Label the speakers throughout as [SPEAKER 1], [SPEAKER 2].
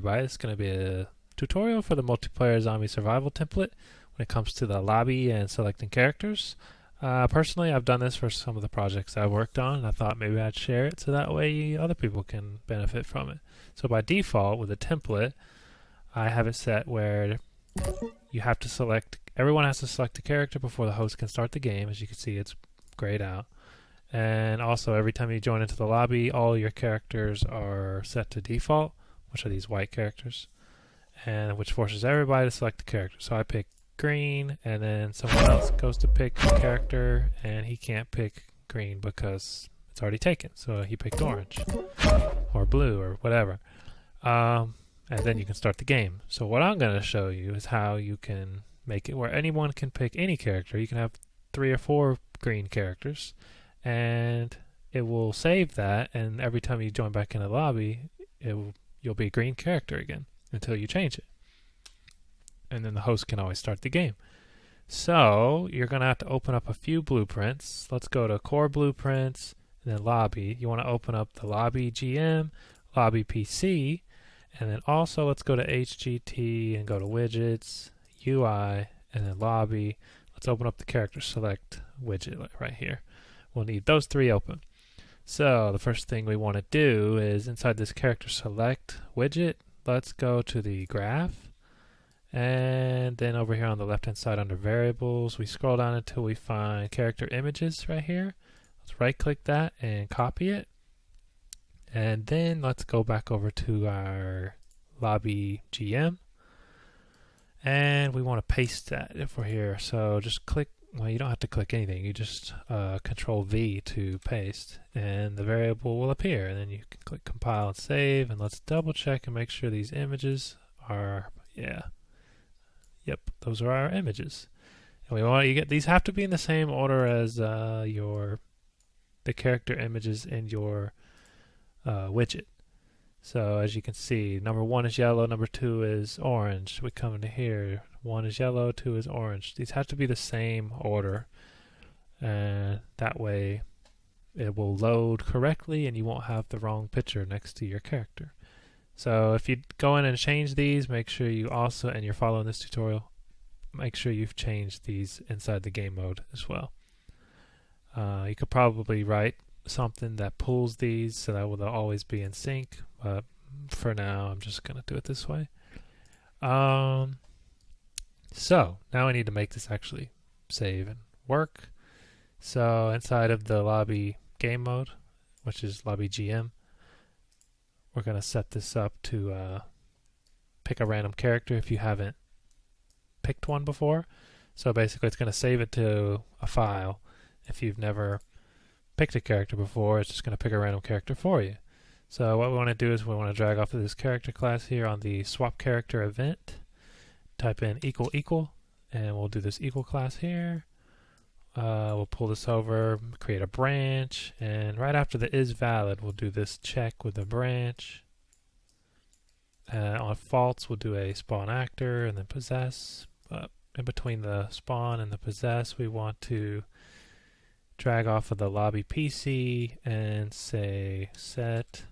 [SPEAKER 1] everybody. It's going to be a tutorial for the multiplayer zombie survival template when it comes to the lobby and selecting characters. Personally, I've done this for some of the projects I've worked on, and I thought maybe I'd share it so that way other people can benefit from it. So by default, with a template, I have it set where you have to select, everyone has to select a character before the host can start the game. As you can see, it's grayed out. And also, every time you join into the lobby, all your characters are set to default, which are these white characters, and which forces everybody to select a character. So I pick green, and then someone else goes to pick a character, and he can't pick green because it's already taken. So he picked orange, or blue, or whatever. And then you can start the game. So what I'm going to show you is how you can make it where anyone can pick any character. You can have 3 or 4 green characters, and it will save that, and every time you join back in the lobby, you'll be a green character again until you change it. And then the host can always start the game. So you're going to have to open up a few blueprints. Let's go to Core Blueprints, and then Lobby. You want to open up the Lobby GM, Lobby PC, and then also let's go to HGT and go to Widgets, UI, and then Lobby. Let's open up the Character Select widget right here. We'll need those 3 open. So the first thing we want to do is inside this Character Select widget, let's go to the graph, and then over here on the left hand side under variables, we scroll down until we find character images right here. Let's right click that and copy it, and then let's go back over to our Lobby GM, and we want to paste that if we're here. So just click, well, you don't have to click anything, you just Control V to paste, and the variable will appear, and then you can click compile and save, and let's double check and make sure these images are, yep, those are our images. And we want, these have to be in the same order as the character images in your widget. So as you can see, number 1 is yellow, number 2 is orange. We come into here, 1 is yellow, 2 is orange. These have to be the same order, and that way it will load correctly and you won't have the wrong picture next to your character. So if you go in and change these, make sure you also, and you're following this tutorial, make sure you've changed these inside the game mode as well. You could probably write something that pulls these so that will always be in sync, but for now I'm just going to do it this way. So now I need to make this actually save and work. So inside of the lobby game mode, which is lobby GM, we're going to set this up to pick a random character if you haven't picked one before. So basically it's going to save it to a file. If you've never picked a character before, it's just going to pick a random character for you. So what we want to do is we want to drag off of this character class here on the swap character event, type in equal equal, and we'll do this equal class here. We'll pull this over, create a branch, and right after the is valid, we'll do this check with the branch. On false, we'll do a spawn actor and then possess. In between the spawn and the possess, we want to drag off of the lobby PC and say set,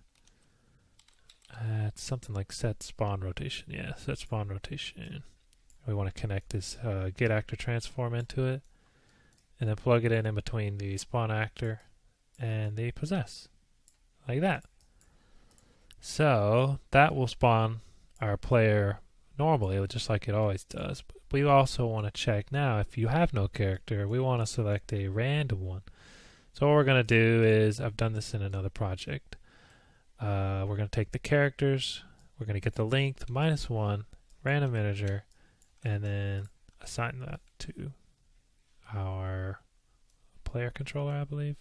[SPEAKER 1] it's something like set spawn rotation. Yeah, set spawn rotation. We want to connect this get actor transform into it, and then plug it in between the spawn actor and the possess, like that. So that will spawn our player normally, just like it always does. But we also want to check now, if you have no character, we want to select a random one. So what we're going to do is, I've done this in another project. We're going to take the characters, we're going to get the length -1, random integer, and then assign that to our player controller, I believe.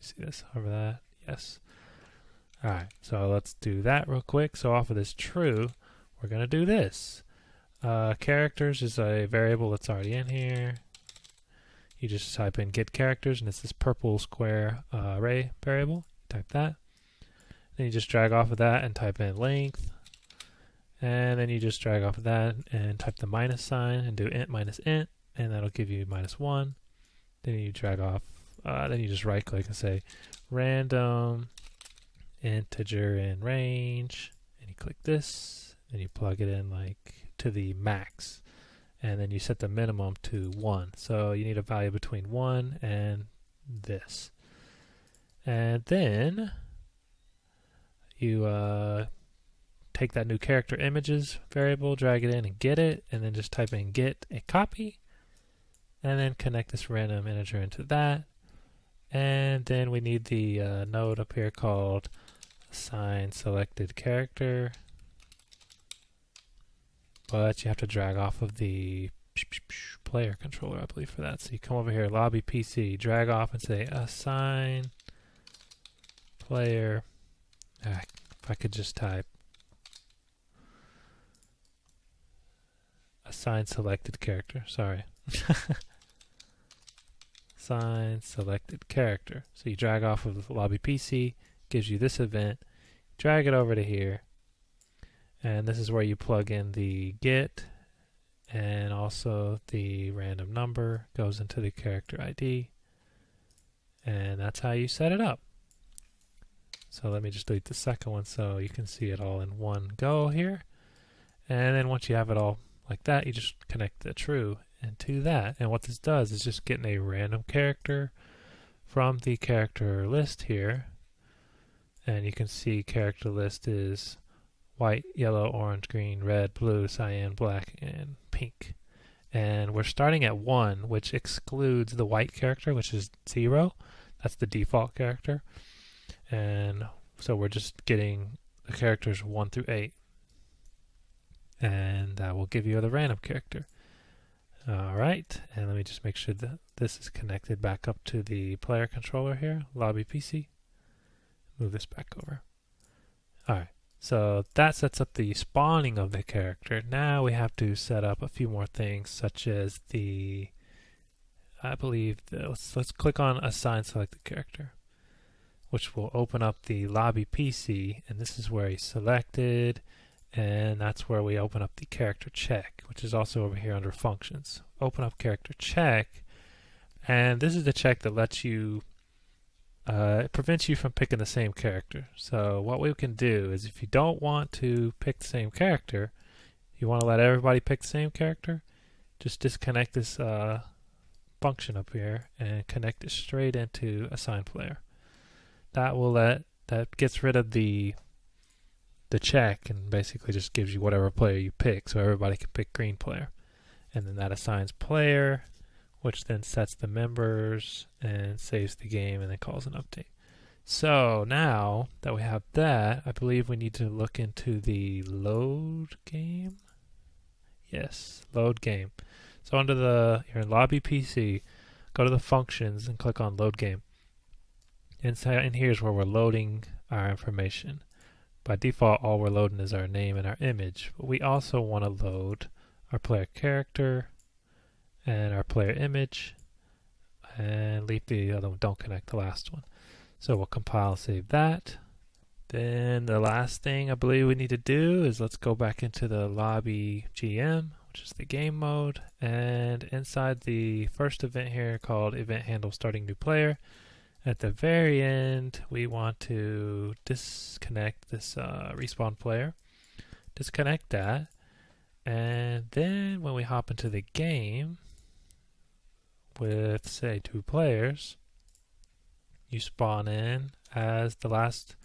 [SPEAKER 1] You see this over that? Yes. Alright, so let's do that real quick. So off of this true, we're going to do this. Characters is a variable that's already in here. You just type in get characters, and it's this purple square array variable. Type that. Then you just drag off of that and type in length. And then you just drag off of that and type the minus sign and do int minus int, and that'll give you -1. Then you drag off, then you just right click and say random integer in range, and you click this, and you plug it in like to the max, and then you set the minimum to 1. So you need a value between 1 and this. And then you take that new character images variable, drag it in and get it, and then just type in get a copy, and then connect this random integer into that. And then we need the node up here called assign selected character, but you have to drag off of the player controller, I believe, for that. So you come over here, lobby PC, drag off and say assign player. If I could just type assign selected character, sorry. Assign selected character. So you drag off of the lobby PC, gives you this event, drag it over to here, and this is where you plug in the get, and also the random number goes into the character ID, and that's how you set it up. So let me just delete the second one so you can see it all in one go here. And then once you have it all like that, you just connect the true into that. And what this does is just getting a random character from the character list here. And you can see character list is white, yellow, orange, green, red, blue, cyan, black, and pink. And we're starting at 1, which excludes the white character, which is 0. That's the default character. And so we're just getting the characters 1 through 8. And that will give you the random character. Alright, and let me just make sure that this is connected back up to the player controller here, lobby PC. Move this back over. Alright, so that sets up the spawning of the character. Now we have to set up a few more things, such as the, I believe, let's click on assign selected character, which will open up the lobby PC, and this is where he's selected, and that's where we open up the character check, which is also over here under functions. Open up character check, and this is the check that lets you, it prevents you from picking the same character. So what we can do is, if you don't want to pick the same character, you want to let everybody pick the same character, just disconnect this function up here and connect it straight into assign player. That gets rid of the check and basically just gives you whatever player you pick, so everybody can pick green player. And then that assigns player, which then sets the members and saves the game and then calls an update. So now that we have that, I believe we need to look into the load game. Yes, load game. So under you're in lobby PC, go to the functions and click on load game. And here's where we're loading our information. By default, all we're loading is our name and our image, but we also want to load our player character and our player image, and leave the other one, don't connect the last one. So we'll compile and save that. Then the last thing I believe we need to do is let's go back into the lobby GM, which is the game mode, and inside the first event here called event handle starting new player, at the very end, we want to disconnect this respawn player. Disconnect that. And then when we hop into the game with, say, 2 players, you spawn in as the last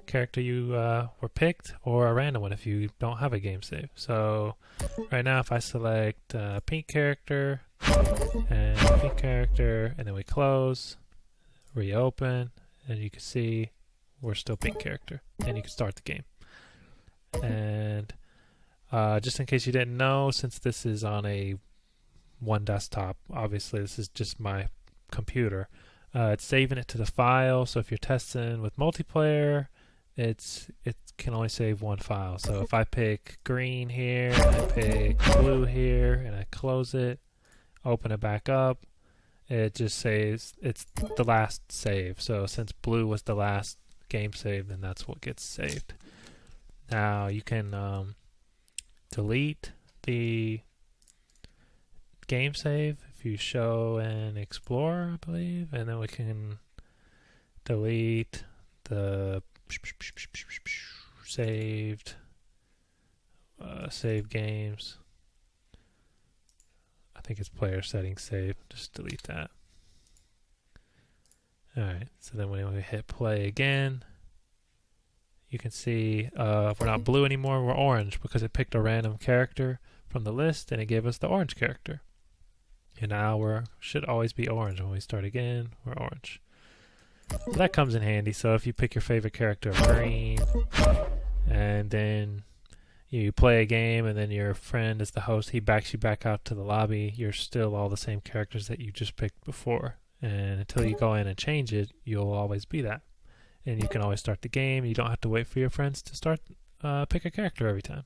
[SPEAKER 1] character you were picked, or a random one if you don't have a game save. So right now, if I select pink character, and then we close, reopen, and you can see we're still pink character, and you can start the game. And just in case you didn't know, since this is on a one desktop, obviously this is just my computer, it's saving it to the file. So if you're testing with multiplayer, it can only save one file. So if I pick green here, and I pick blue here, and I close it, open it back up, it just says it's the last save. So since blue was the last game save, then that's what gets saved. Now you can delete the game save if you show and explore, I believe, and then we can delete the saved save games. I think it's player settings save. Just delete that. Alright, so then when we hit play again, you can see if we're not blue anymore, we're orange because it picked a random character from the list and it gave us the orange character. And now we should always be orange. When we start again, we're orange. So that comes in handy. So if you pick your favorite character of green, and then you play a game, and then your friend is the host, he backs you back out to the lobby, you're still all the same characters that you just picked before. And until you go in and change it, you'll always be that. And you can always start the game. You don't have to wait for your friends to start pick a character every time.